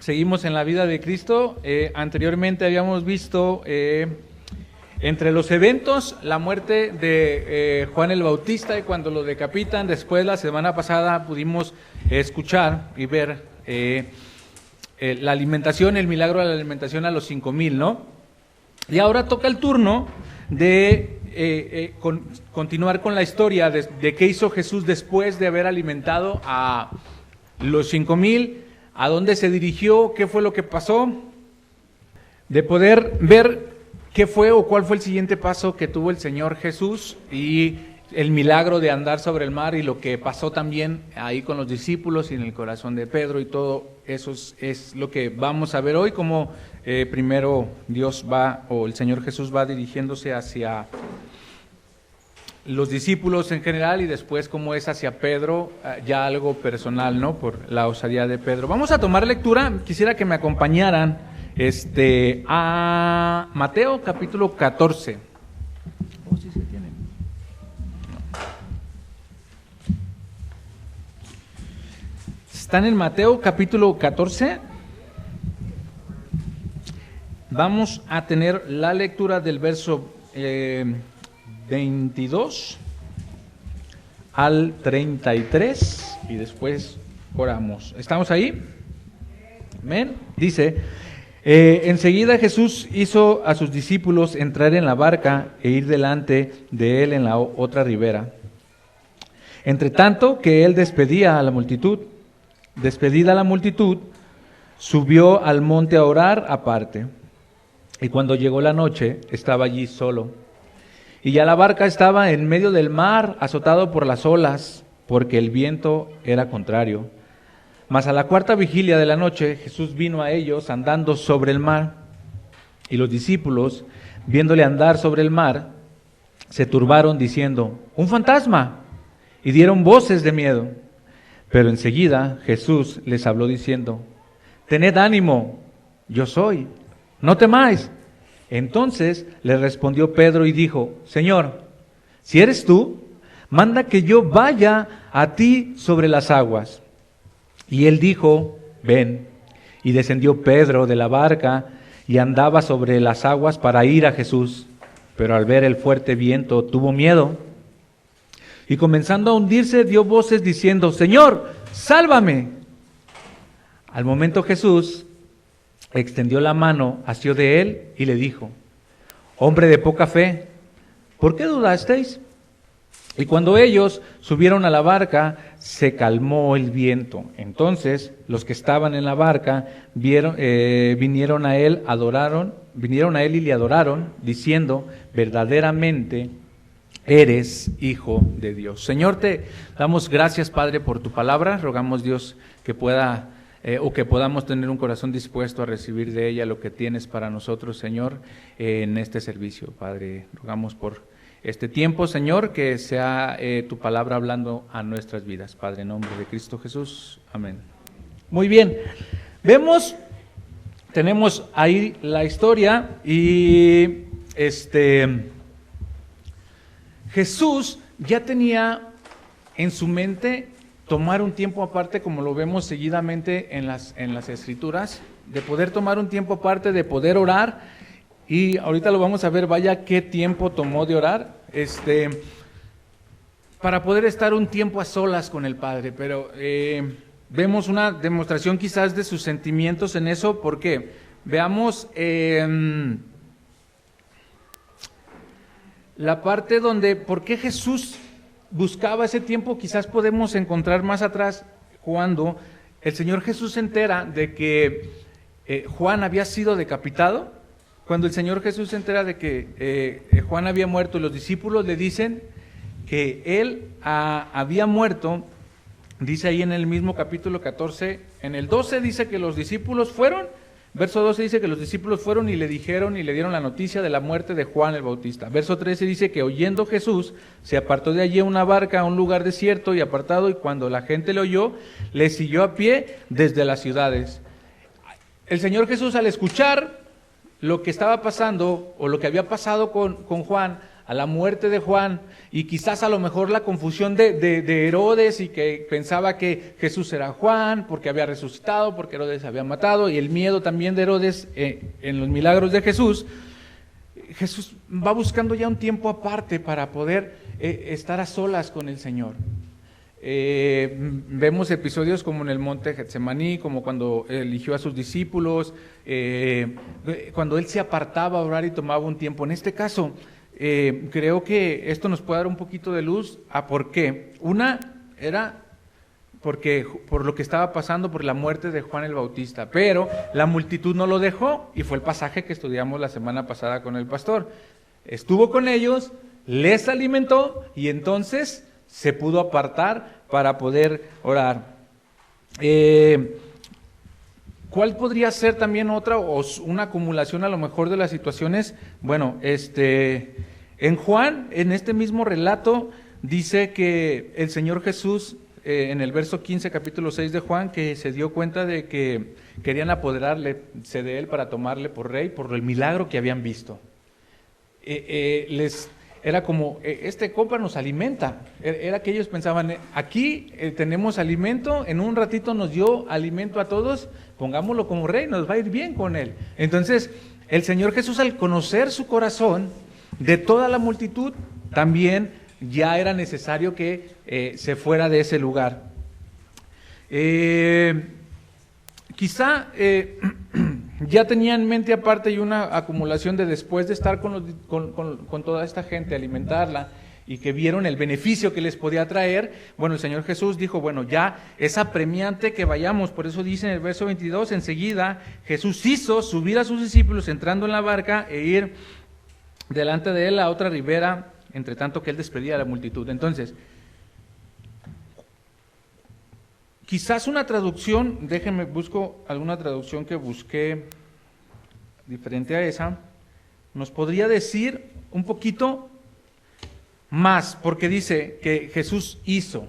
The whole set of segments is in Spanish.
Seguimos en la vida de Cristo. Anteriormente habíamos visto entre los eventos la muerte de Juan el Bautista y cuando lo decapitan. Después, la semana pasada, pudimos escuchar y ver la alimentación, el milagro de la alimentación a los 5,000, ¿no? Y ahora toca el turno de continuar con la historia de qué hizo Jesús después de haber alimentado a los 5,000, a dónde se dirigió, qué fue lo que pasó, de poder ver qué fue o cuál fue el siguiente paso que tuvo el Señor Jesús y el milagro de andar sobre el mar y lo que pasó también ahí con los discípulos y en el corazón de Pedro y todo eso es lo que vamos a ver hoy, como primero Dios va o el Señor Jesús va dirigiéndose hacia los discípulos en general y después cómo es hacia Pedro, ya algo personal, ¿no? Por la osadía de Pedro. Vamos a tomar lectura, quisiera que me acompañaran a Mateo capítulo 14. Oh, sí se tiene. Están en Mateo capítulo 14. Vamos a tener la lectura del verso 22 al 33 y después oramos. ¿Estamos ahí? Amén. Dice, enseguida Jesús hizo a sus discípulos entrar en la barca e ir delante de él en la otra ribera. Entre tanto que él despedida la multitud, subió al monte a orar aparte. Y cuando llegó la noche, estaba allí solo. Y ya la barca estaba en medio del mar, azotado por las olas, porque el viento era contrario. Mas a la cuarta vigilia de la noche, Jesús vino a ellos andando sobre el mar. Y los discípulos, viéndole andar sobre el mar, se turbaron diciendo, ¡un fantasma! Y dieron voces de miedo. Pero enseguida Jesús les habló diciendo, tened ánimo, yo soy, no temáis. Entonces le respondió Pedro y dijo, Señor, si eres tú, manda que yo vaya a ti sobre las aguas. Y él dijo, ven. Y descendió Pedro de la barca y andaba sobre las aguas para ir a Jesús. Pero al ver el fuerte viento tuvo miedo. Y comenzando a hundirse dio voces diciendo, Señor, sálvame. Al momento Jesús extendió la mano, asió de él y le dijo, hombre de poca fe, ¿por qué dudasteis? Y cuando ellos subieron a la barca, se calmó el viento. Entonces los que estaban en la barca vinieron a él y le adoraron, diciendo, verdaderamente eres Hijo de Dios. Señor, te damos gracias, Padre, por tu palabra. Rogamos, Dios, que podamos tener un corazón dispuesto a recibir de ella lo que tienes para nosotros, Señor, en este servicio, Padre. Rogamos por este tiempo, Señor, que sea tu palabra hablando a nuestras vidas, Padre, en nombre de Cristo Jesús. Amén. Muy bien. Tenemos ahí la historia y Jesús ya tenía en su mente tomar un tiempo aparte, como lo vemos seguidamente en las Escrituras, de poder tomar un tiempo aparte, de poder orar, y ahorita lo vamos a ver, vaya qué tiempo tomó de orar, para poder estar un tiempo a solas con el Padre, pero vemos una demostración quizás de sus sentimientos en eso, porque veamos la parte donde, ¿por qué Jesús buscaba ese tiempo? Quizás podemos encontrar más atrás cuando el Señor Jesús se entera de que Juan había sido decapitado. Cuando el Señor Jesús se entera de que Juan había muerto y los discípulos le dicen que él había muerto, dice ahí en el mismo capítulo 14, en el 12 dice que los discípulos fueron, verso 12 dice que los discípulos fueron y le dijeron y le dieron la noticia de la muerte de Juan el Bautista. Verso 13 dice que oyendo Jesús, se apartó de allí una barca a un lugar desierto y apartado, y cuando la gente le oyó, le siguió a pie desde las ciudades. El Señor Jesús, al escuchar lo que estaba pasando o lo que había pasado con Juan, a la muerte de Juan, y quizás a lo mejor la confusión de Herodes, y que pensaba que Jesús era Juan, porque había resucitado, porque Herodes había matado, y el miedo también de Herodes en los milagros de Jesús. Jesús va buscando ya un tiempo aparte para poder estar a solas con el Señor. Vemos episodios como en el monte Getsemaní, como cuando eligió a sus discípulos, cuando él se apartaba a orar y tomaba un tiempo. En este caso, creo que esto nos puede dar un poquito de luz a por qué. Una era porque por lo que estaba pasando por la muerte de Juan el Bautista, pero la multitud no lo dejó, y fue el pasaje que estudiamos la semana pasada con el pastor. Estuvo con ellos, les alimentó, y entonces se pudo apartar para poder orar. ¿Cuál podría ser también otra, o una acumulación a lo mejor de las situaciones? Bueno, en Juan, en este mismo relato, dice que el Señor Jesús, en el verso 15, capítulo 6 de Juan, que se dio cuenta de que querían apoderarse de él para tomarle por rey, por el milagro que habían visto. Era como, este compa nos alimenta. Era que ellos pensaban, aquí tenemos alimento, en un ratito nos dio alimento a todos, pongámoslo como rey, nos va a ir bien con él. Entonces, el Señor Jesús, al conocer su corazón de toda la multitud, también ya era necesario que se fuera de ese lugar. Quizá ya tenía en mente aparte y una acumulación de después de estar con toda esta gente, alimentarla, y que vieron el beneficio que les podía traer. Bueno, el Señor Jesús dijo, bueno, ya es apremiante que vayamos. Por eso dice en el verso 22, enseguida Jesús hizo subir a sus discípulos entrando en la barca e ir delante de él a otra ribera, entre tanto que él despedía a la multitud. Entonces, quizás una traducción, déjenme, busco alguna traducción que busqué diferente a esa, nos podría decir un poquito más, porque dice que Jesús hizo.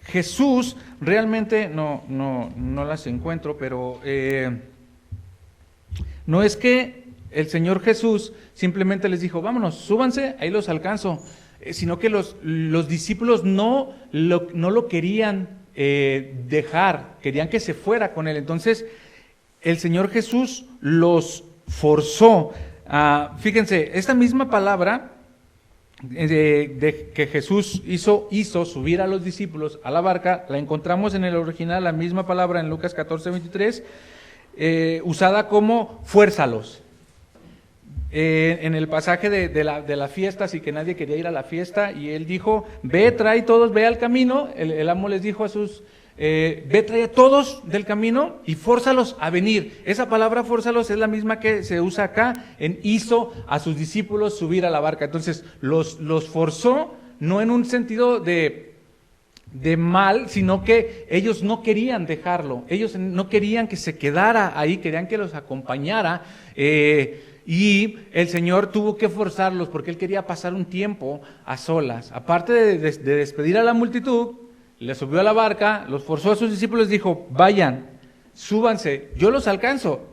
Jesús realmente, no las encuentro, pero no es que el Señor Jesús simplemente les dijo, vámonos, súbanse, ahí los alcanzo, sino que los discípulos no lo querían dejar, querían que se fuera con él. Entonces, el Señor Jesús los forzó. Fíjense, esta misma palabra de que Jesús hizo subir a los discípulos a la barca, la encontramos en el original, la misma palabra en Lucas 14:23, usada como fuérzalos. En el pasaje de la fiesta, así que nadie quería ir a la fiesta, y él dijo, trae todos, ve al camino. El amo les dijo a sus, trae a todos del camino y fórzalos a venir. Esa palabra fórzalos es la misma que se usa acá, hizo a sus discípulos subir a la barca. Entonces, los forzó, no en un sentido de mal, sino que ellos no querían dejarlo, ellos no querían que se quedara ahí, querían que los acompañara, y el Señor tuvo que forzarlos porque Él quería pasar un tiempo a solas. Aparte de despedir a la multitud, les subió a la barca, los forzó a sus discípulos, dijo, vayan, súbanse, yo los alcanzo.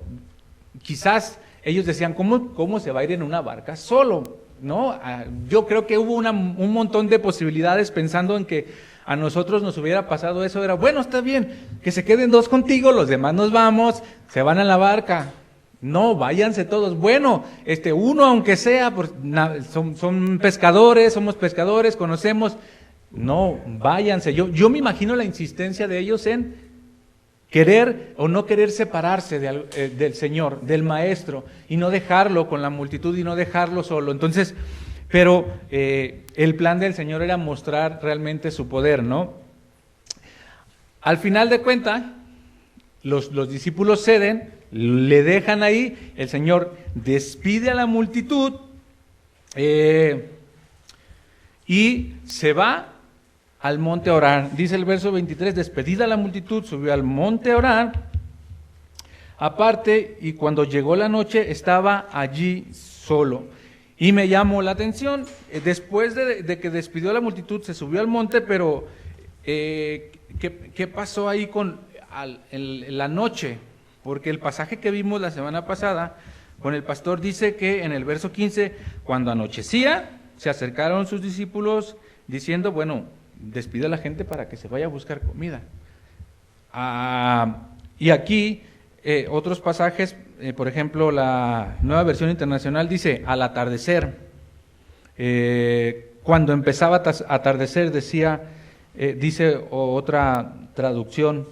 Quizás ellos decían, ¿cómo se va a ir en una barca solo? ¿No? Yo creo que hubo un montón de posibilidades pensando en que a nosotros nos hubiera pasado eso. Era, bueno, está bien, que se queden dos contigo, los demás nos vamos, se van a la barca. No, váyanse todos. Bueno, uno aunque sea, pues, son pescadores, somos pescadores, conocemos. No, váyanse. Yo me imagino la insistencia de ellos en querer o no querer separarse del Señor, del Maestro, y no dejarlo con la multitud y no dejarlo solo. Entonces, pero el plan del Señor era mostrar realmente su poder, ¿no? Al final de cuentas, los discípulos ceden, le dejan ahí, el Señor despide a la multitud y se va al monte a orar. Dice el verso 23, despedida la multitud, subió al monte a orar aparte, y cuando llegó la noche estaba allí solo. Y me llamó la atención, después de que despidió a la multitud, se subió al monte, pero ¿qué pasó ahí en la noche? Porque el pasaje que vimos la semana pasada, con el pastor dice que en el verso 15, cuando anochecía, se acercaron sus discípulos diciendo, bueno, despide a la gente para que se vaya a buscar comida. Y aquí otros pasajes, por ejemplo, la Nueva Versión Internacional dice, al atardecer. Cuando empezaba a atardecer, dice otra traducción,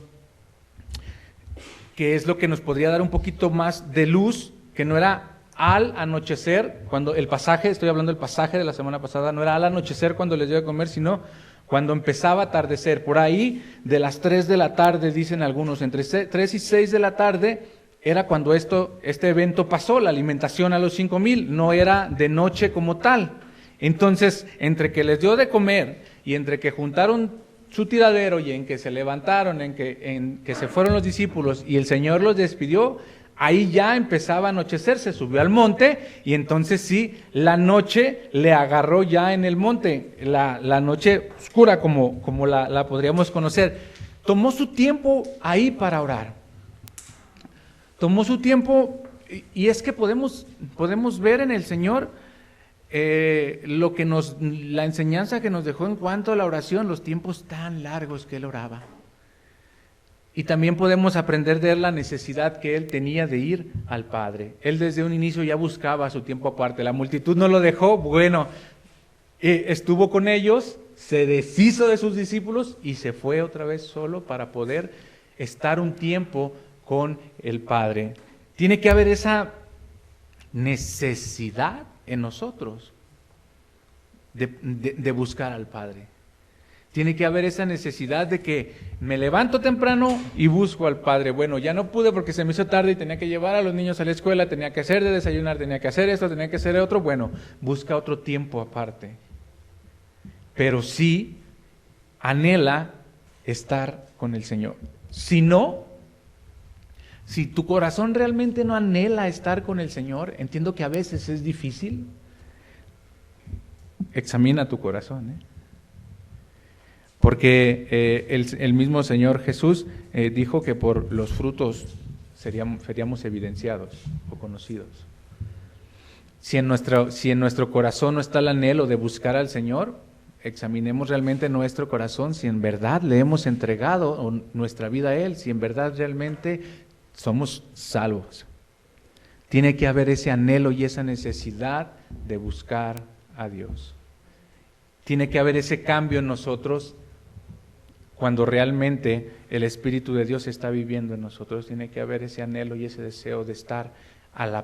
que es lo que nos podría dar un poquito más de luz, que no era al anochecer, cuando el pasaje, estoy hablando del pasaje de la semana pasada, no era al anochecer cuando les dio de comer, sino cuando empezaba a atardecer. Por ahí, de las 3 de la tarde, dicen algunos, entre 3 y 6 de la tarde, era cuando este evento pasó, la alimentación a los 5,000, no era de noche como tal. Entonces, entre que les dio de comer y entre que juntaron su tiradero y en que se levantaron, en que se fueron los discípulos y el Señor los despidió, ahí ya empezaba a anochecer, se subió al monte y entonces sí, la noche le agarró ya en el monte, la noche oscura como la podríamos conocer. Tomó su tiempo ahí para orar. Tomó su tiempo y es que podemos ver en el Señor la enseñanza que nos dejó en cuanto a la oración, los tiempos tan largos que Él oraba. Y también podemos aprender de Él la necesidad que Él tenía de ir al Padre. Él desde un inicio ya buscaba su tiempo aparte. La multitud no lo dejó, bueno, estuvo con ellos, se deshizo de sus discípulos y se fue otra vez solo para poder estar un tiempo con el Padre. Tiene que haber esa necesidad en nosotros de buscar al Padre. Tiene que haber esa necesidad de que me levanto temprano y busco al Padre. Bueno, ya no pude porque se me hizo tarde y tenía que llevar a los niños a la escuela, tenía que hacer de desayunar, tenía que hacer esto, tenía que hacer otro. Bueno, busca otro tiempo aparte. Pero sí anhela estar con el Señor. Si no, si tu corazón realmente no anhela estar con el Señor, entiendo que a veces es difícil, examina tu corazón, Porque el mismo Señor Jesús dijo que por los frutos seríamos evidenciados o conocidos. Si en nuestro corazón no está el anhelo de buscar al Señor, examinemos realmente nuestro corazón, si en verdad le hemos entregado nuestra vida a Él, si en verdad realmente somos salvos. Tiene que haber ese anhelo y esa necesidad de buscar a Dios. Tiene que haber ese cambio en nosotros. Cuando realmente el Espíritu de Dios está viviendo en nosotros, tiene que haber ese anhelo y ese deseo de estar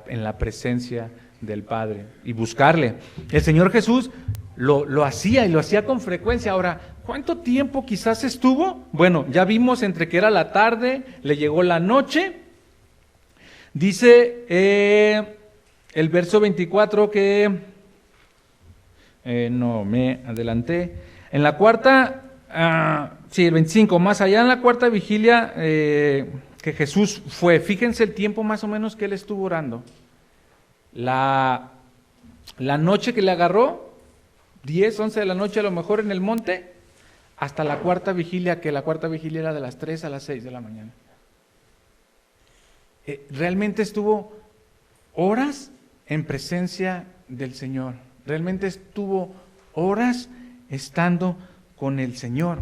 en la presencia del Padre y buscarle. El Señor Jesús lo hacía y lo hacía con frecuencia. Ahora, ¿cuánto tiempo quizás estuvo? Bueno, ya vimos entre que era la tarde, le llegó la noche. Dice el verso 24 que... no, me adelanté. En la cuarta... sí, el 25, más allá en la cuarta vigilia que Jesús fue, fíjense el tiempo más o menos que Él estuvo orando. La noche que le agarró, 10, 11 de la noche a lo mejor en el monte, hasta la cuarta vigilia, que la cuarta vigilia era de las 3 a las 6 de la mañana. Realmente estuvo horas en presencia del Señor, realmente estuvo horas estando con el Señor.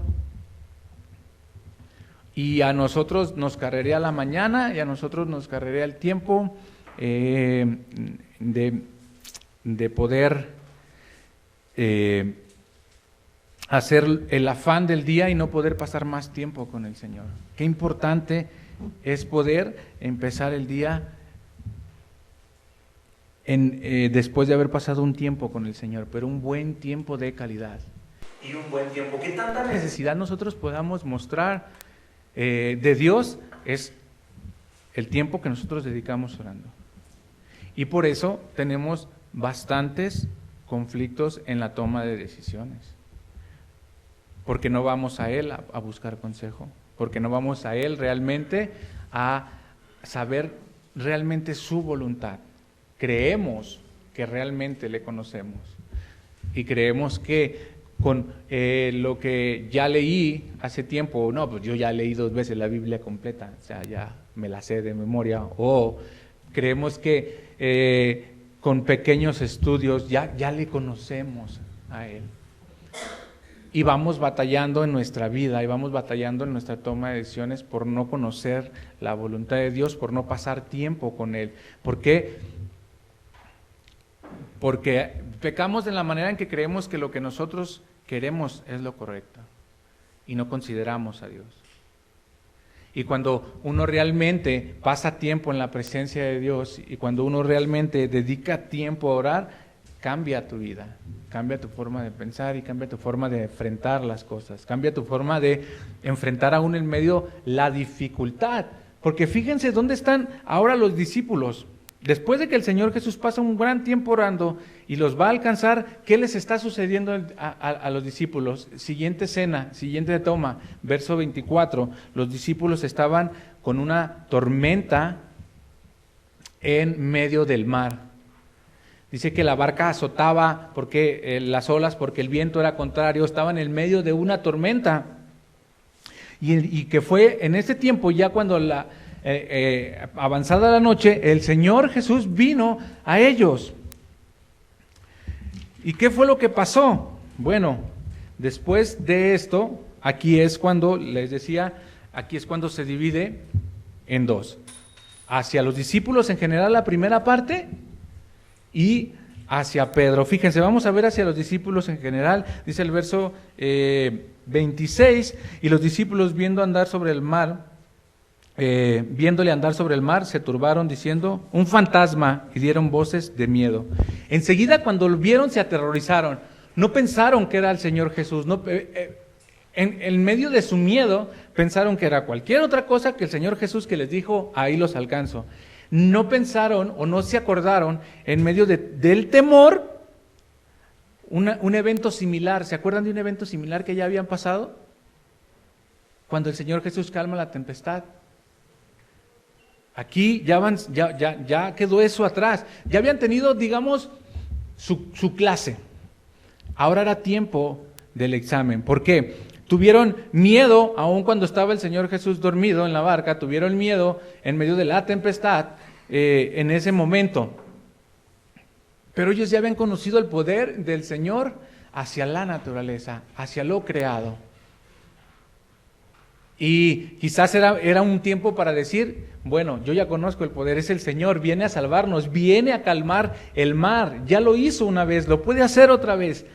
Y a nosotros nos carrería la mañana y a nosotros nos carrería el tiempo de poder hacer el afán del día y no poder pasar más tiempo con el Señor. Qué importante es poder empezar el día después de haber pasado un tiempo con el Señor, pero un buen tiempo de calidad. Y un buen tiempo. ¿Qué tanta necesidad nosotros podamos mostrar de Dios? Es el tiempo que nosotros dedicamos orando. Y por eso tenemos bastantes conflictos en la toma de decisiones. Porque no vamos a Él a buscar consejo. Porque no vamos a Él realmente a saber realmente su voluntad. Creemos que realmente le conocemos. Y creemos que con lo que ya leí hace tiempo, no, pues yo ya leí 2 veces la Biblia completa, o sea, ya me la sé de memoria, o Creemos que con pequeños estudios ya le conocemos a Él. Y vamos batallando en nuestra vida, y vamos batallando en nuestra toma de decisiones por no conocer la voluntad de Dios, por no pasar tiempo con Él. ¿Por qué? Porque pecamos en la manera en que creemos que lo que nosotros queremos es lo correcto y no consideramos a Dios. Y cuando uno realmente pasa tiempo en la presencia de Dios y cuando uno realmente dedica tiempo a orar, cambia tu vida, cambia tu forma de pensar y cambia tu forma de enfrentar las cosas, cambia tu forma de enfrentar aún en medio la dificultad. Porque fíjense dónde están ahora los discípulos. Después de que el Señor Jesús pasa un gran tiempo orando y los va a alcanzar, ¿qué les está sucediendo a los discípulos? Siguiente escena, siguiente toma, verso 24. Los discípulos estaban con una tormenta en medio del mar. Dice que la barca azotaba porque las olas, porque el viento era contrario, estaban en medio de una tormenta. Y que fue en ese tiempo ya cuando avanzada la noche, el Señor Jesús vino a ellos. ¿Y qué fue lo que pasó? Bueno, después de esto, aquí es cuando, les decía, aquí es cuando se divide en dos. Hacia los discípulos en general la primera parte y hacia Pedro. Fíjense, vamos a ver hacia los discípulos en general. Dice el verso 26, y los discípulos viéndole andar sobre el mar, se turbaron diciendo, un fantasma, y dieron voces de miedo. Enseguida cuando lo vieron se aterrorizaron, no pensaron que era el Señor Jesús, en medio de su miedo pensaron que era cualquier otra cosa que el Señor Jesús que les dijo, ahí los alcanzo. No pensaron o no se acordaron en medio del temor un evento similar. ¿Se acuerdan de un evento similar que ya habían pasado? Cuando el Señor Jesús calma la tempestad. Aquí ya quedó eso atrás. Ya habían tenido, digamos, su clase. Ahora era tiempo del examen. ¿Por qué? Tuvieron miedo, aun cuando estaba el Señor Jesús dormido en la barca, tuvieron miedo en medio de la tempestad en ese momento. Pero ellos ya habían conocido el poder del Señor hacia la naturaleza, hacia lo creado. Y quizás era un tiempo para decir, bueno, yo ya conozco el poder, es el Señor, viene a salvarnos, viene a calmar el mar, ya lo hizo una vez, lo puede hacer otra vez.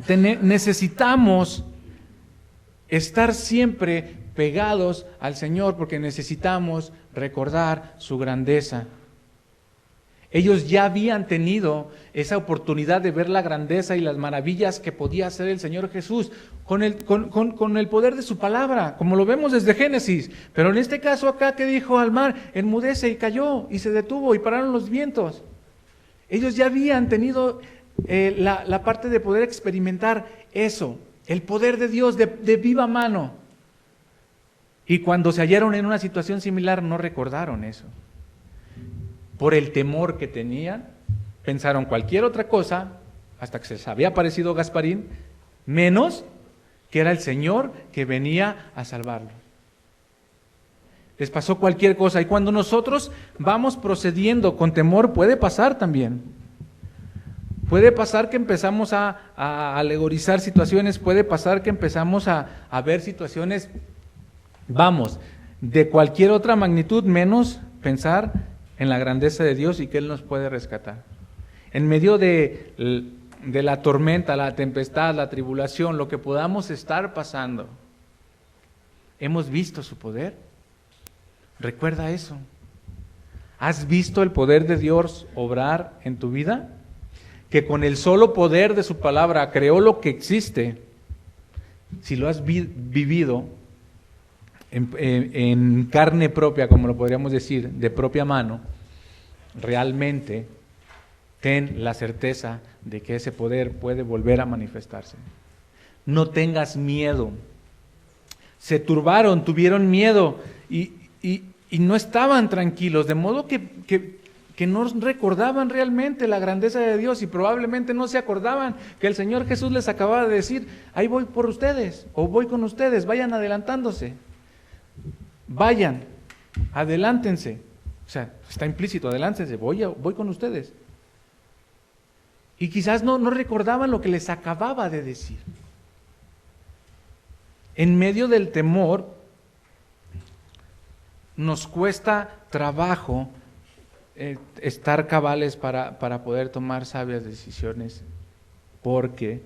Necesitamos estar siempre pegados al Señor porque necesitamos recordar su grandeza. Ellos ya habían tenido esa oportunidad de ver la grandeza y las maravillas que podía hacer el Señor Jesús con el poder de su palabra, como lo vemos desde Génesis. Pero en este caso acá, que dijo al mar, enmudece, y cayó, y se detuvo, y pararon los vientos. Ellos ya habían tenido la parte de poder experimentar eso, el poder de Dios de viva mano. Y cuando se hallaron en una situación similar, no recordaron eso. Por el temor que tenían, pensaron cualquier otra cosa, hasta que se les había aparecido Gasparín, menos que era el Señor que venía a salvarlos. Les pasó cualquier cosa, y cuando nosotros vamos procediendo con temor, puede pasar también. Puede pasar que empezamos a alegorizar situaciones, puede pasar que empezamos a ver situaciones, de cualquier otra magnitud, menos pensar en la grandeza de Dios y que Él nos puede rescatar. En medio de la tormenta, la tempestad, la tribulación, lo que podamos estar pasando, ¿hemos visto su poder? Recuerda eso. ¿Has visto el poder de Dios obrar en tu vida? Que con el solo poder de su palabra creó lo que existe. Si lo has vivido en carne propia, como lo podríamos decir, de propia mano, realmente ten la certeza de que ese poder puede volver a manifestarse. No tengas miedo. Se turbaron, tuvieron miedo y no estaban tranquilos, de modo que no recordaban realmente la grandeza de Dios y probablemente no se acordaban que el Señor Jesús les acababa de decir, ahí voy por ustedes, o voy con ustedes, vayan adelantándose, vayan. adelántense. O sea, está implícito, adelántense, voy con ustedes. Y quizás no recordaban lo que les acababa de decir. En medio del temor, nos cuesta trabajo estar cabales para poder tomar sabias decisiones, porque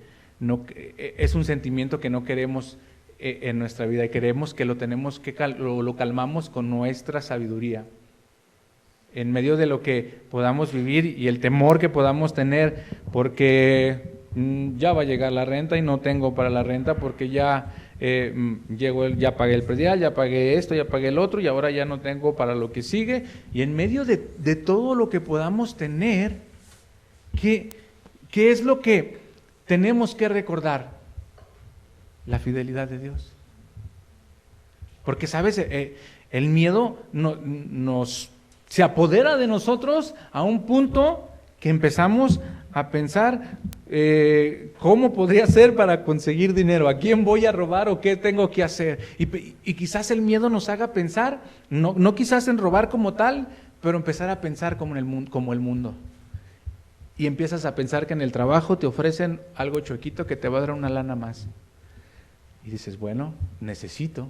es un sentimiento que no queremos en nuestra vida y queremos que lo calmamos con nuestra sabiduría. En medio de lo que podamos vivir y el temor que podamos tener, porque ya va a llegar la renta y no tengo para la renta, porque ya ya pagué el predial, ya pagué esto, ya pagué el otro y ahora ya no tengo para lo que sigue. Y en medio de todo lo que podamos tener, ¿qué es lo que tenemos que recordar? La fidelidad de Dios. Porque, ¿sabes? El miedo se apodera de nosotros a un punto que empezamos a pensar cómo podría ser para conseguir dinero, a quién voy a robar o qué tengo que hacer. Y quizás el miedo nos haga pensar, no quizás en robar como tal, pero empezar a pensar como el mundo. Y empiezas a pensar que en el trabajo te ofrecen algo chuequito que te va a dar una lana más. Y dices, bueno, necesito.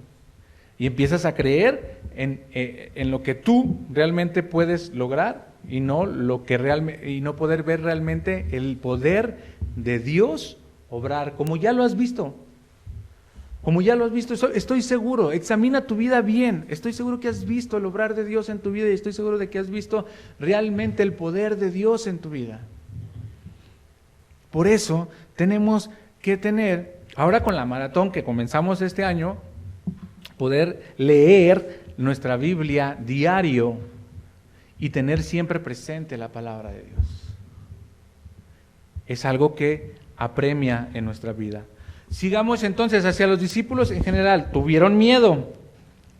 Y empiezas a creer en lo que tú realmente puedes lograr y no poder ver realmente el poder de Dios obrar, como ya lo has visto. Como ya lo has visto, estoy seguro, examina tu vida bien, estoy seguro que has visto el obrar de Dios en tu vida y estoy seguro de que has visto realmente el poder de Dios en tu vida. Por eso tenemos que tener, ahora con la maratón que comenzamos este año, poder leer nuestra Biblia diario y tener siempre presente la palabra de Dios. Es algo que apremia en nuestra vida. Sigamos entonces hacia los discípulos en general. Tuvieron miedo.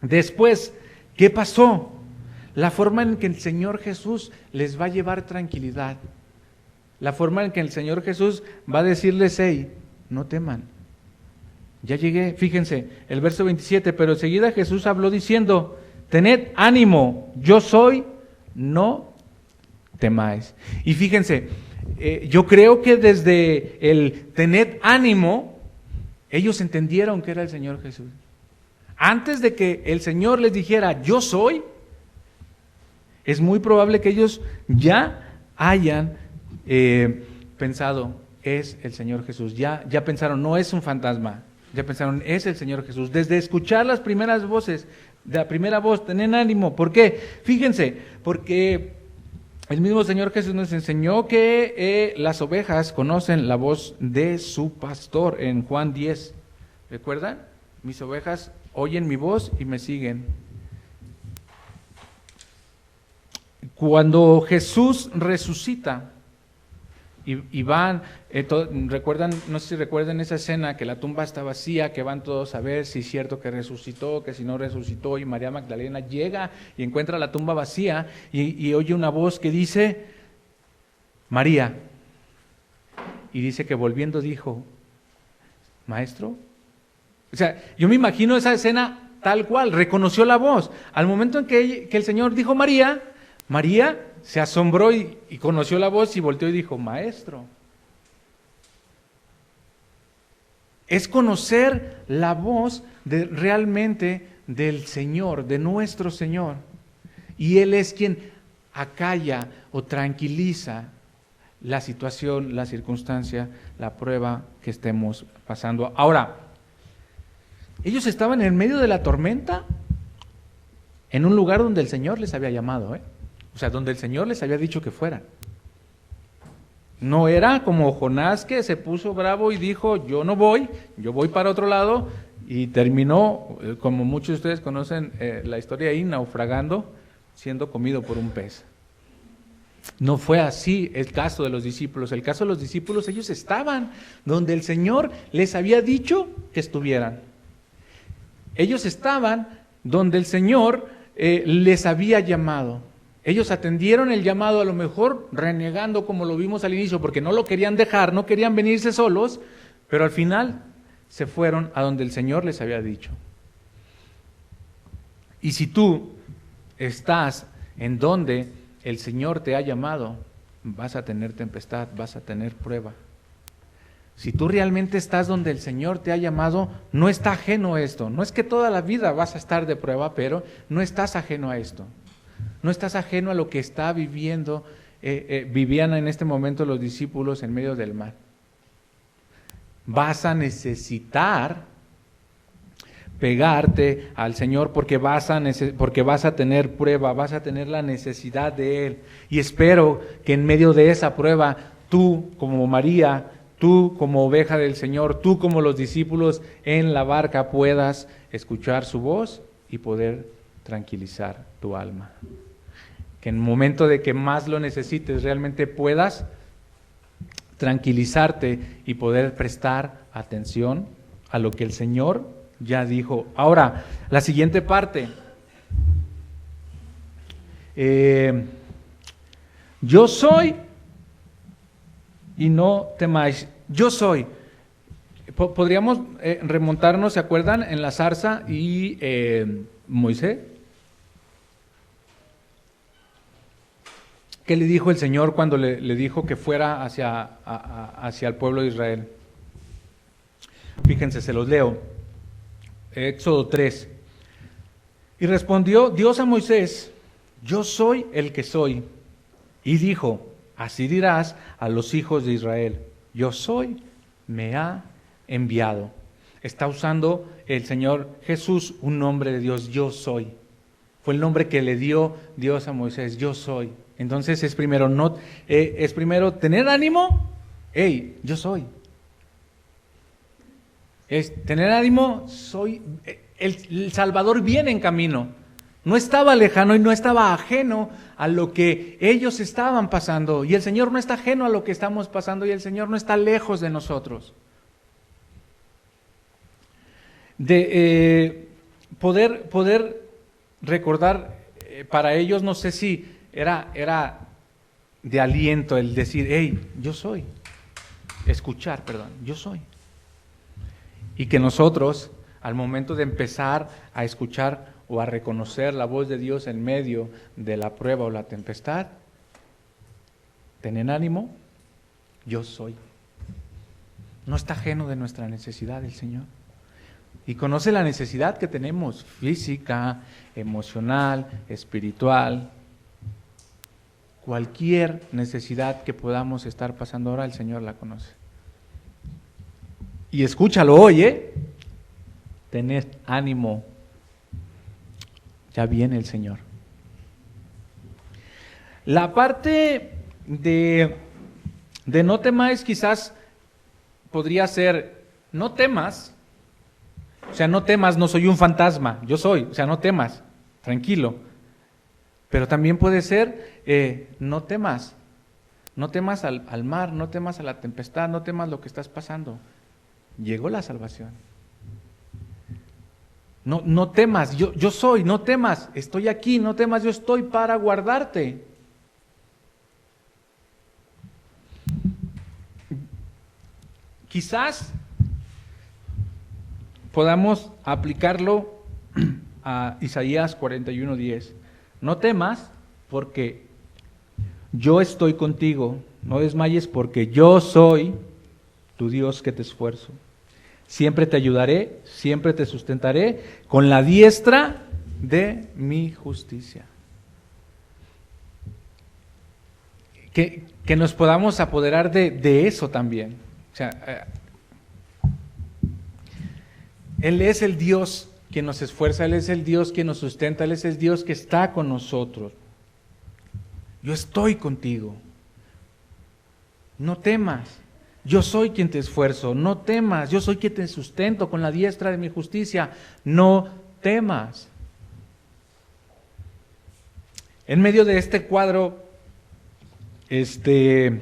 Después, ¿qué pasó? La forma en que el Señor Jesús les va a llevar tranquilidad. La forma en que el Señor Jesús va a decirles, hey, no teman. Ya llegué, fíjense, el verso 27, pero enseguida Jesús habló diciendo, tened ánimo, yo soy, no temáis. Y fíjense, yo creo que desde el tened ánimo, ellos entendieron que era el Señor Jesús. Antes de que el Señor les dijera, yo soy, es muy probable que ellos ya hayan pensado, es el Señor Jesús. Ya pensaron, no es un fantasma. Ya pensaron, es el Señor Jesús. Desde escuchar las primeras voces, de la primera voz, tened ánimo. ¿Por qué? Fíjense, porque el mismo Señor Jesús nos enseñó que las ovejas conocen la voz de su pastor en Juan 10. ¿Recuerdan? Mis ovejas oyen mi voz y me siguen. Cuando Jesús resucita, y van, recuerdan, no sé si recuerdan esa escena que la tumba está vacía, que van todos a ver si es cierto que resucitó, que si no resucitó, y María Magdalena llega y encuentra la tumba vacía y oye una voz que dice, María, y dice que volviendo dijo, Maestro. O sea, yo me imagino esa escena tal cual, reconoció la voz. Al momento en que el Señor dijo María, María se asombró y conoció la voz y volteó y dijo, Maestro. Es conocer la voz realmente del Señor, de nuestro Señor. Y Él es quien acalla o tranquiliza la situación, la circunstancia, la prueba que estemos pasando. Ahora, ellos estaban en medio de la tormenta, en un lugar donde el Señor les había llamado, O sea, donde el Señor les había dicho que fueran. No era como Jonás que se puso bravo y dijo, yo no voy, yo voy para otro lado, y terminó, como muchos de ustedes conocen la historia ahí, naufragando, siendo comido por un pez. No fue así el caso de los discípulos. El caso de los discípulos, ellos estaban donde el Señor les había dicho que estuvieran. Ellos estaban donde el Señor les había llamado. Ellos atendieron el llamado, a lo mejor renegando como lo vimos al inicio, porque no lo querían dejar, no querían venirse solos, pero al final se fueron a donde el Señor les había dicho. Y si tú estás en donde el Señor te ha llamado, vas a tener tempestad, vas a tener prueba. Si tú realmente estás donde el Señor te ha llamado, no está ajeno a esto. No es que toda la vida vas a estar de prueba, pero no estás ajeno a esto. No estás ajeno a lo que está viviendo, vivían en este momento los discípulos en medio del mar. Vas a necesitar pegarte al Señor porque vas a tener prueba, vas a tener la necesidad de Él. Y espero que en medio de esa prueba, tú como María, tú como oveja del Señor, tú como los discípulos en la barca puedas escuchar su voz y poder tranquilizar tu alma. Que en el momento de que más lo necesites realmente puedas tranquilizarte y poder prestar atención a lo que el Señor ya dijo. Ahora, la siguiente parte. Yo soy y no temáis. Yo soy. Podríamos remontarnos, ¿se acuerdan? En la zarza y Moisés. ¿Qué le dijo el Señor cuando le dijo que fuera hacia el pueblo de Israel? Fíjense, se los leo. Éxodo 3. Y respondió Dios a Moisés: yo soy el que soy. Y dijo: así dirás a los hijos de Israel: yo soy, me ha enviado. Está usando el Señor Jesús un nombre de Dios, yo soy. Fue el nombre que le dio Dios a Moisés, yo soy. Entonces es primero tener ánimo, yo soy. Es tener ánimo, soy. El Salvador viene en camino. No estaba lejano y no estaba ajeno a lo que ellos estaban pasando. Y el Señor no está ajeno a lo que estamos pasando y el Señor no está lejos de nosotros. Poder recordar, para ellos no sé si era de aliento el decir, yo soy. Escuchar, yo soy. Y que nosotros, al momento de empezar a escuchar o a reconocer la voz de Dios en medio de la prueba o la tempestad, ¿tienen ánimo? Yo soy. No está ajeno de nuestra necesidad el Señor. Y conoce la necesidad que tenemos, física, emocional, espiritual. Cualquier necesidad que podamos estar pasando ahora, el Señor la conoce. Y escúchalo hoy, tened ánimo. Ya viene el Señor. La parte de no temáis quizás podría ser, no temas, o sea, no temas, no soy un fantasma, yo soy, o sea, no temas, tranquilo. Pero también puede ser, no temas al mar, no temas a la tempestad, no temas lo que estás pasando. Llegó la salvación. No temas, yo soy, no temas, estoy aquí, no temas, yo estoy para guardarte. Quizás podamos aplicarlo a Isaías 41:10. No temas porque yo estoy contigo, no desmayes porque yo soy tu Dios que te esfuerzo. Siempre te ayudaré, siempre te sustentaré con la diestra de mi justicia. Que nos podamos apoderar de eso también. O sea, Él es el Dios que nos esfuerza, Él es el Dios que nos sustenta, Él es el Dios que está con nosotros. Yo estoy contigo. No temas. Yo soy quien te esfuerzo, no temas, yo soy quien te sustento con la diestra de mi justicia, no temas. En medio de este cuadro, que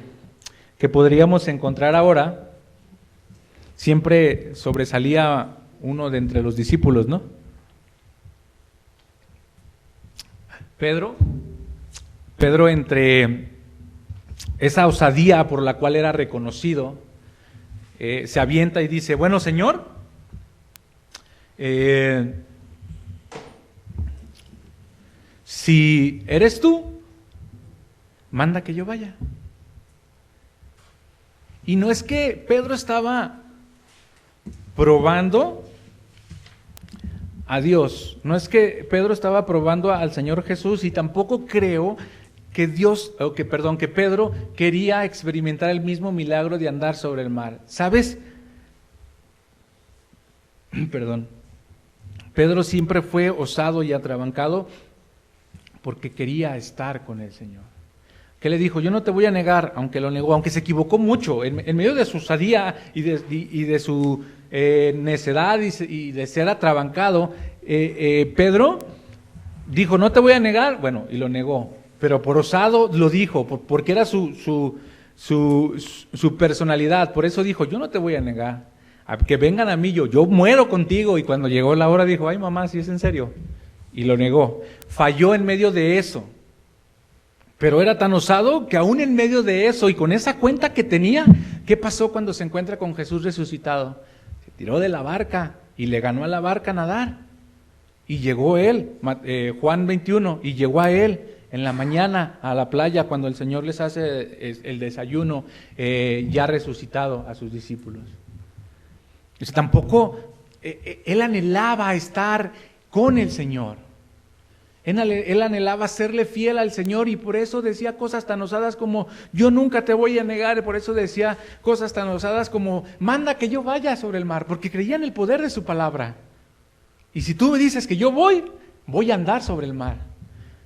podríamos encontrar ahora, siempre sobresalía uno de entre los discípulos, ¿no? Pedro, entre esa osadía por la cual era reconocido, se avienta y dice, bueno, Señor, si eres tú, manda que yo vaya. Y no es que Pedro estaba probando a Dios, no es que Pedro estaba probando al Señor Jesús, y tampoco creo que que Pedro quería experimentar el mismo milagro de andar sobre el mar. ¿Sabes? Perdón. Pedro siempre fue osado y atrabancado porque quería estar con el Señor. ¿Qué le dijo? Yo no te voy a negar, aunque lo negó, aunque se equivocó mucho, en medio de su osadía y de su necedad y de ser atrabancado, Pedro dijo, no te voy a negar, bueno, y lo negó, pero por osado lo dijo, porque era su personalidad, por eso dijo, yo no te voy a negar, a que vengan a mí, yo muero contigo, y cuando llegó la hora dijo, ay mamá, ¿sí es en serio? Y lo negó, falló en medio de eso. Pero era tan osado que aún en medio de eso y con esa cuenta que tenía, ¿qué pasó cuando se encuentra con Jesús resucitado? Se tiró de la barca y le ganó a la barca a nadar. Y llegó él, Juan 21, y llegó a él en la mañana a la playa cuando el Señor les hace el desayuno, ya resucitado a sus discípulos. Entonces, tampoco él anhelaba estar con el Señor. Él anhelaba serle fiel al Señor, y por eso decía cosas tan osadas como, yo nunca te voy a negar. Por eso decía cosas tan osadas como, manda que yo vaya sobre el mar, porque creía en el poder de su palabra. Y si tú me dices que yo voy a andar sobre el mar,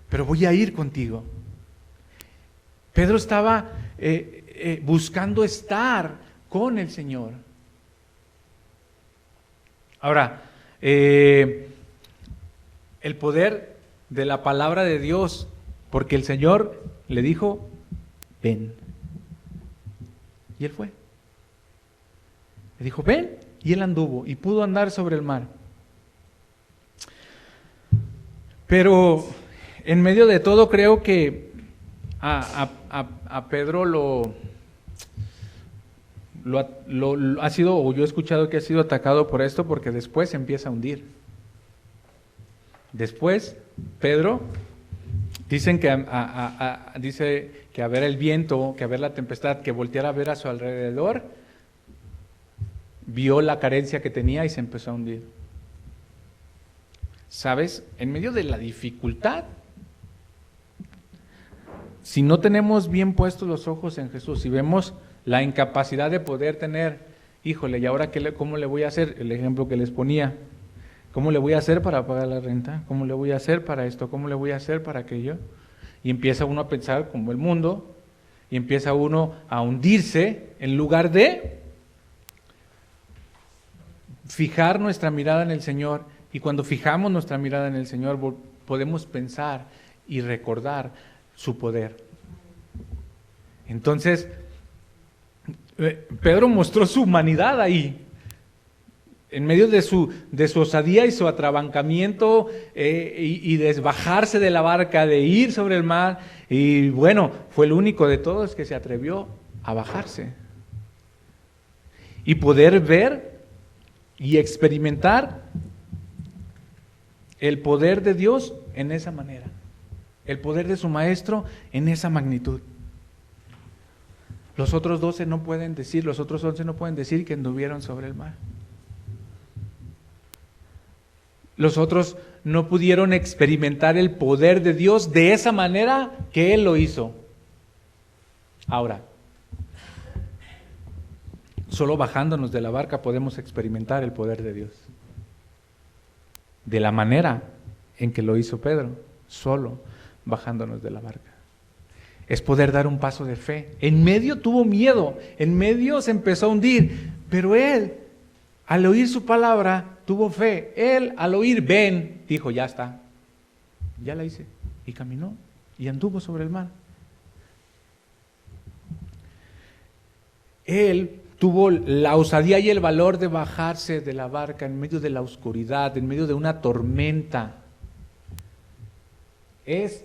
pero voy a ir contigo. Pedro estaba buscando estar con el Señor. Ahora, el poder de la palabra de Dios, porque el Señor le dijo, ven. Y él fue. Le dijo, ven, y él anduvo, y pudo andar sobre el mar. Pero en medio de todo creo que a Pedro lo ha sido, o yo he escuchado que ha sido atacado por esto, porque después se empieza a hundir. Después, Pedro, dicen que dice que a ver el viento, que a ver la tempestad, que volteara a ver a su alrededor, vio la carencia que tenía y se empezó a hundir. ¿Sabes? En medio de la dificultad, si no tenemos bien puestos los ojos en Jesús, si vemos la incapacidad de poder tener, híjole, ¿y ahora cómo le voy a hacer? El ejemplo que les ponía. ¿Cómo le voy a hacer para pagar la renta? ¿Cómo le voy a hacer para esto? ¿Cómo le voy a hacer para aquello? Y empieza uno a pensar como el mundo, y empieza uno a hundirse en lugar de fijar nuestra mirada en el Señor. Y cuando fijamos nuestra mirada en el Señor, podemos pensar y recordar su poder. Entonces, Pedro mostró su humanidad ahí. En medio de su osadía y su atrabancamiento y de bajarse de la barca, de ir sobre el mar, y bueno, fue el único de todos que se atrevió a bajarse y poder ver y experimentar el poder de Dios en esa manera, el poder de su maestro en esa magnitud. Los otros 12 no pueden decir, los otros 11 no pueden decir que anduvieron sobre el mar. Los otros no pudieron experimentar el poder de Dios de esa manera que Él lo hizo. Ahora, solo bajándonos de la barca podemos experimentar el poder de Dios. De la manera en que lo hizo Pedro, solo bajándonos de la barca. Es poder dar un paso de fe. En medio tuvo miedo, en medio se empezó a hundir, pero él, al oír su palabra, tuvo fe. Él, al oír, ven, dijo, ya está, ya la hice. Y caminó y anduvo sobre el mar. Él tuvo la osadía y el valor de bajarse de la barca en medio de la oscuridad, en medio de una tormenta. Es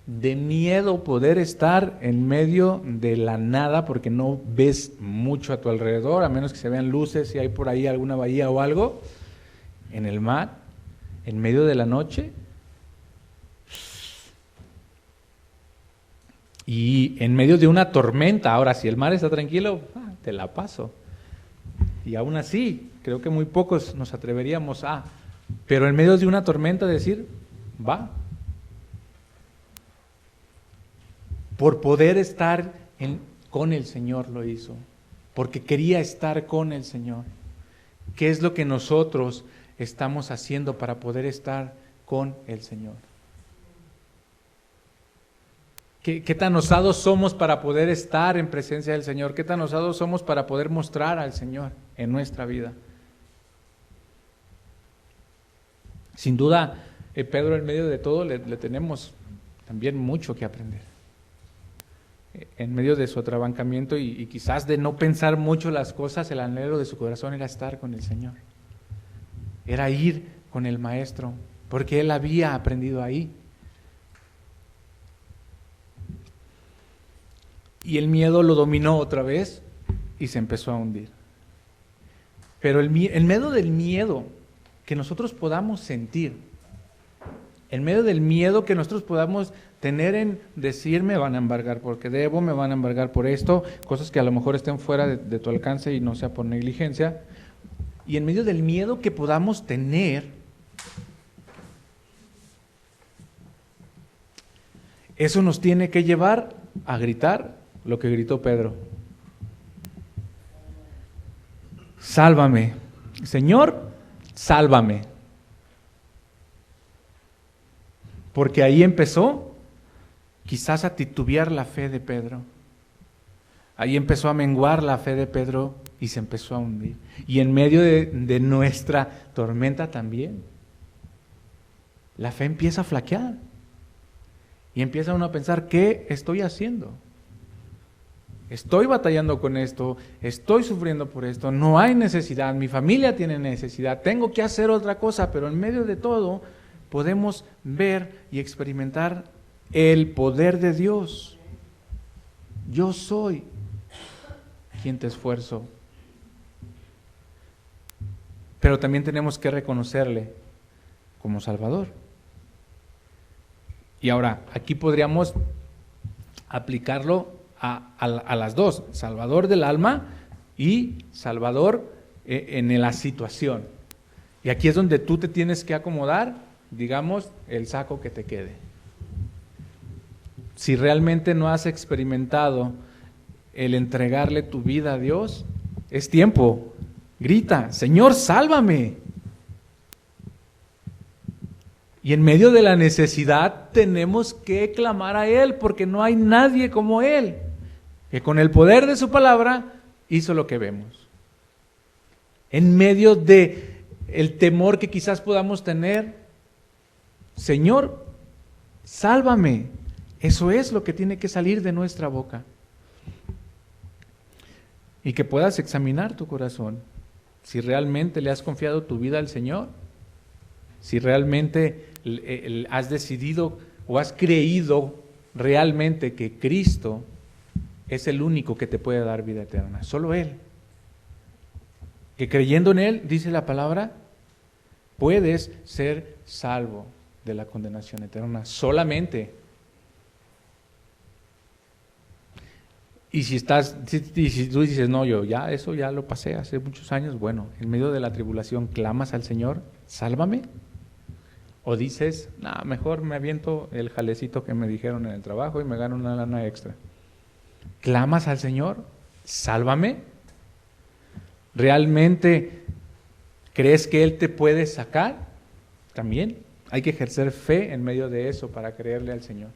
de miedo poder estar en medio de la nada porque no ves mucho a tu alrededor, a menos que se vean luces, si hay por ahí alguna bahía o algo. En el mar, en medio de la noche, Y en medio de una tormenta, ahora si el mar está tranquilo, te la paso. Y aún así, creo que muy pocos nos atreveríamos a, pero en medio de una tormenta decir, va. Por poder estar con el Señor lo hizo, porque quería estar con el Señor. ¿Qué es lo que nosotros estamos haciendo para poder estar con el Señor? ¿Qué tan osados somos para poder estar en presencia del Señor? ¿Qué tan osados somos para poder mostrar al Señor en nuestra vida? Sin duda, Pedro, en medio de todo, le tenemos también mucho que aprender. En medio de su atrabancamiento y quizás de no pensar mucho las cosas, el anhelo de su corazón era estar con el Señor. Era ir con el Maestro, porque él había aprendido ahí. Y el miedo lo dominó otra vez y se empezó a hundir. Pero en medio del miedo que nosotros podamos sentir, en medio del miedo que nosotros podamos tener en decir, me van a embargar porque debo, me van a embargar por esto, cosas que a lo mejor estén fuera de tu alcance y no sea por negligencia, y en medio del miedo que podamos tener, eso nos tiene que llevar a gritar lo que gritó Pedro. Sálvame, Señor, sálvame. Porque ahí empezó quizás a titubear la fe de Pedro. Ahí empezó a menguar la fe de Pedro y se empezó a hundir. Y en medio de nuestra tormenta también, la fe empieza a flaquear. Y empieza uno a pensar, ¿qué estoy haciendo? Estoy batallando con esto, estoy sufriendo por esto, no hay necesidad, mi familia tiene necesidad, tengo que hacer otra cosa, pero en medio de todo podemos ver y experimentar el poder de Dios. Yo soy quien te esfuerzo. Pero también tenemos que reconocerle como Salvador. Y ahora, aquí podríamos aplicarlo a las dos, Salvador del alma y Salvador en la situación. Y aquí es donde tú te tienes que acomodar, digamos, el saco que te quede. Si realmente no has experimentado el entregarle tu vida a Dios, es tiempo. Grita, Señor, sálvame. Y en medio de la necesidad tenemos que clamar a Él, porque no hay nadie como Él, que con el poder de su palabra hizo lo que vemos. En medio de el temor que quizás podamos tener, Señor, sálvame. Eso es lo que tiene que salir de nuestra boca. Y que puedas examinar tu corazón, si realmente le has confiado tu vida al Señor, si realmente has decidido o has creído realmente que Cristo es el único que te puede dar vida eterna, solo Él. Que creyendo en Él, dice la palabra, puedes ser salvo de la condenación eterna, solamente. Y si tú dices, no, eso ya lo pasé hace muchos años, bueno, en medio de la tribulación clamas al Señor, sálvame. O dices, mejor me aviento el jalecito que me dijeron en el trabajo y me gano una lana extra. ¿Clamas al Señor? Sálvame. ¿Realmente crees que Él te puede sacar? También hay que ejercer fe en medio de eso para creerle al Señor.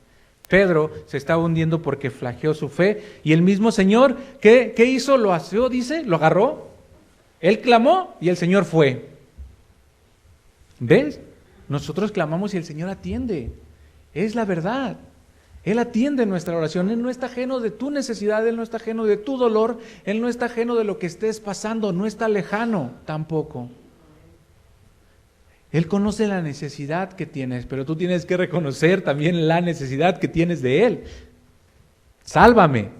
Pedro se estaba hundiendo porque flaqueó su fe y el mismo Señor, ¿qué hizo? Lo asió, dice, lo agarró. Él clamó y el Señor fue. ¿Ves? Nosotros clamamos y el Señor atiende. Es la verdad. Él atiende nuestra oración. Él no está ajeno de tu necesidad, Él no está ajeno de tu dolor, Él no está ajeno de lo que estés pasando, no está lejano tampoco. Él conoce la necesidad que tienes, pero tú tienes que reconocer también la necesidad que tienes de Él. Sálvame.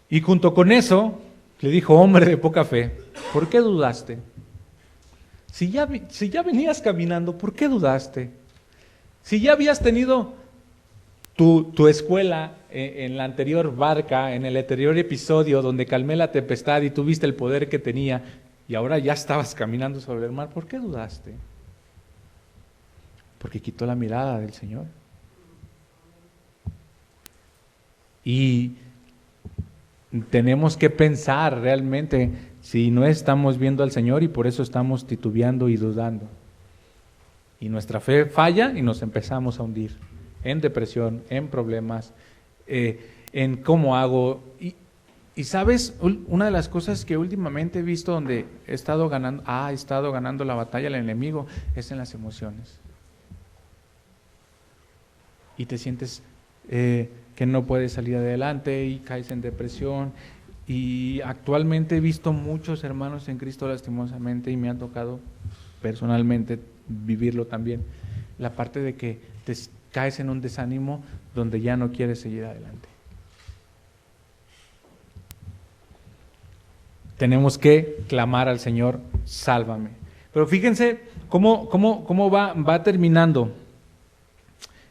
Y junto con eso, le dijo, hombre de poca fe, ¿por qué dudaste? Si ya venías caminando, ¿por qué dudaste? Si ya habías tenido tu escuela en la anterior barca, en el anterior episodio donde calmé la tempestad y tuviste el poder que tenía y ahora ya estabas caminando sobre el mar, ¿por qué dudaste? Porque quitó la mirada del Señor. Y tenemos que pensar realmente si no estamos viendo al Señor y por eso estamos titubeando y dudando. Y nuestra fe falla y nos empezamos a hundir en depresión, en problemas, en cómo hago. Y sabes, una de las cosas que últimamente he visto donde ha estado ganando la batalla el enemigo es en las emociones. Y te sientes que no puedes salir adelante y caes en depresión. Y actualmente he visto muchos hermanos en Cristo lastimosamente y me ha tocado personalmente vivirlo también, la parte de que te caes en un desánimo donde ya no quieres seguir adelante. Tenemos que clamar al Señor, sálvame. Pero fíjense cómo va terminando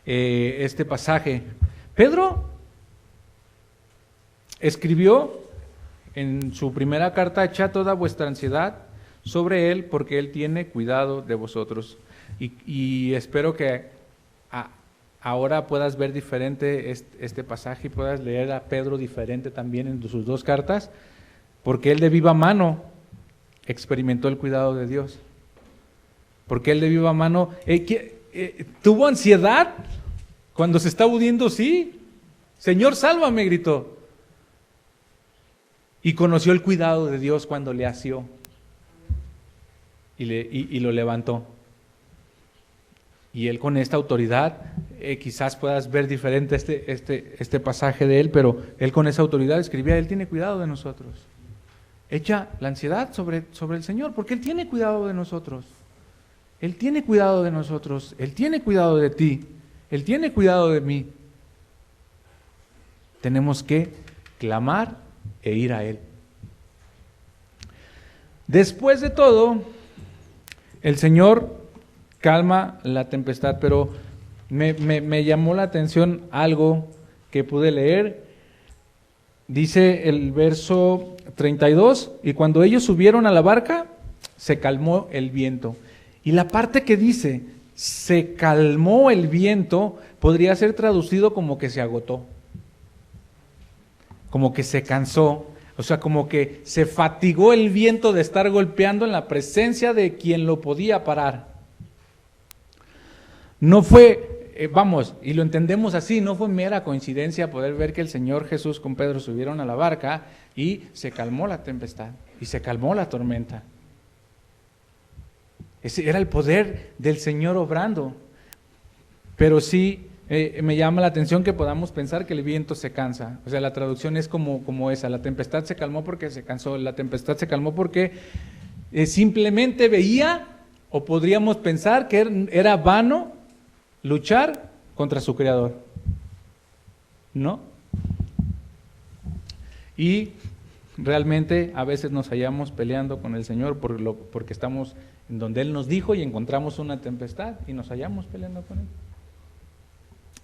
este pasaje. Pedro escribió en su primera carta: echad toda vuestra ansiedad sobre Él, porque Él tiene cuidado de vosotros. Y espero que ahora puedas ver diferente este pasaje y puedas leer a Pedro diferente también en sus dos cartas, porque él de viva mano experimentó el cuidado de Dios. Porque él de viva mano tuvo ansiedad cuando se estaba hundiendo, sí. Señor, sálvame, gritó. Y conoció el cuidado de Dios cuando le asió y lo levantó. Y él con esta autoridad, quizás puedas ver diferente este pasaje de él, pero él con esa autoridad escribía: Él tiene cuidado de nosotros. Echa la ansiedad sobre el Señor, porque Él tiene cuidado de nosotros. Él tiene cuidado de nosotros, Él tiene cuidado de ti, Él tiene cuidado de mí. Tenemos que clamar e ir a Él. Después de todo, el Señor calma la tempestad, pero me llamó la atención algo que pude leer. Dice el verso 32, y cuando ellos subieron a la barca, se calmó el viento. Y la parte que dice, se calmó el viento, podría ser traducido como que se agotó, como que se cansó, o sea, como que se fatigó el viento de estar golpeando en la presencia de quien lo podía parar. No fue, y lo entendemos así, no fue mera coincidencia poder ver que el Señor Jesús con Pedro subieron a la barca y se calmó la tempestad y se calmó la tormenta. Ese era el poder del Señor obrando. Pero sí me llama la atención que podamos pensar que el viento se cansa. O sea, la traducción es como esa: la tempestad se calmó porque se cansó, la tempestad se calmó porque simplemente veía, o podríamos pensar que era vano luchar contra su Creador, ¿no? Y realmente a veces nos hallamos peleando con el Señor porque estamos en donde Él nos dijo y encontramos una tempestad y nos hallamos peleando con Él.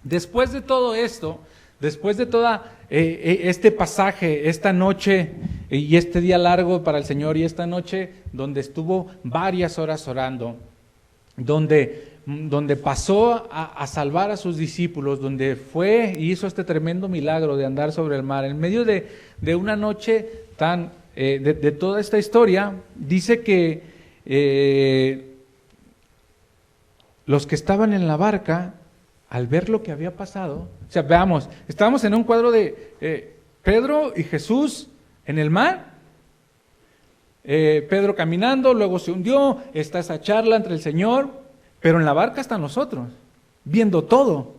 Después de todo esto, después de todo este pasaje, esta noche y este día largo para el Señor, y esta noche donde estuvo varias horas orando, donde pasó a salvar a sus discípulos, donde fue y hizo este tremendo milagro de andar sobre el mar, en medio de una noche tan de toda esta historia, dice que los que estaban en la barca, al ver lo que había pasado, o sea, veamos, estábamos en un cuadro de Pedro y Jesús en el mar, Pedro caminando, luego se hundió, está esa charla entre el Señor, pero en la barca están nosotros, viendo todo,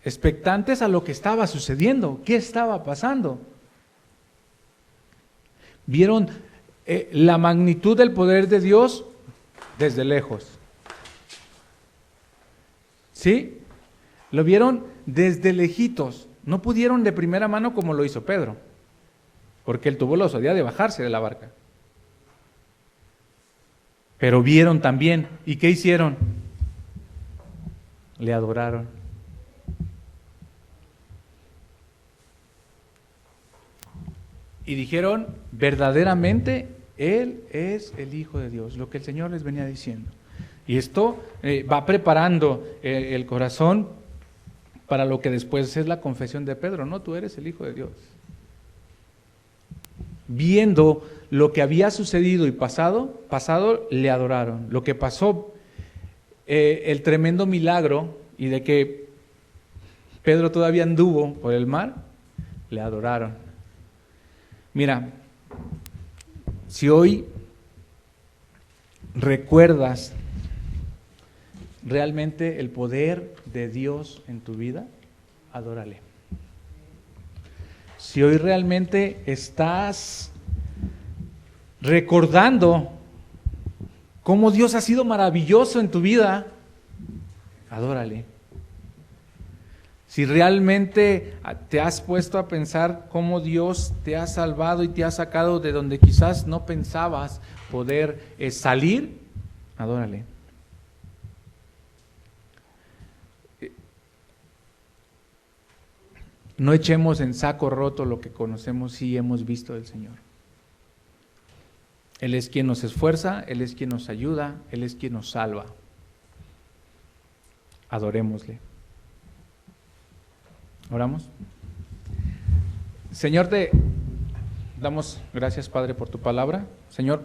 expectantes a lo que estaba sucediendo, qué estaba pasando. Vieron la magnitud del poder de Dios desde lejos. ¿Sí? Lo vieron desde lejitos. No pudieron de primera mano como lo hizo Pedro, porque él tuvo la osadía de bajarse de la barca. Pero vieron también. ¿Y qué hicieron? le adoraron. Y dijeron, verdaderamente, Él es el Hijo de Dios, lo que el Señor les venía diciendo. Y esto va preparando el corazón para lo que después es la confesión de Pedro, no, tú eres el Hijo de Dios. Viendo lo que había sucedido y pasado, le adoraron. Lo que pasó, el tremendo milagro y de que Pedro todavía anduvo por el mar, le adoraron. Mira, si hoy recuerdas realmente el poder de Dios en tu vida, adórale. Si hoy realmente estás recordando cómo Dios ha sido maravilloso en tu vida, adórale. Si realmente te has puesto a pensar cómo Dios te ha salvado y te ha sacado de donde quizás no pensabas poder salir, adórale. No echemos en saco roto lo que conocemos y hemos visto del Señor. Él es quien nos esfuerza, Él es quien nos ayuda, Él es quien nos salva. Adorémosle. ¿Oramos? Señor, te damos gracias, Padre, por tu palabra. Señor,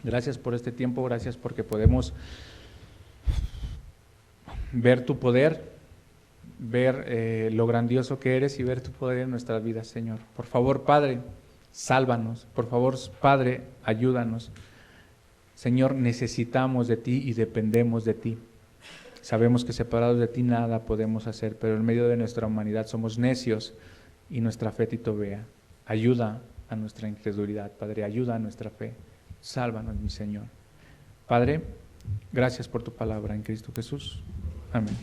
gracias por este tiempo, gracias porque podemos ver tu poder, ver lo grandioso que eres y ver tu poder en nuestras vidas, Señor. Por favor, Padre, sálvanos. Por favor, Padre, ayúdanos. Señor, necesitamos de ti y dependemos de ti. Sabemos que separados de ti nada podemos hacer, pero en medio de nuestra humanidad somos necios y nuestra fe titubea. Ayuda a nuestra incredulidad, Padre, ayuda a nuestra fe. Sálvanos, mi Señor. Padre, gracias por tu palabra en Cristo Jesús. Amén.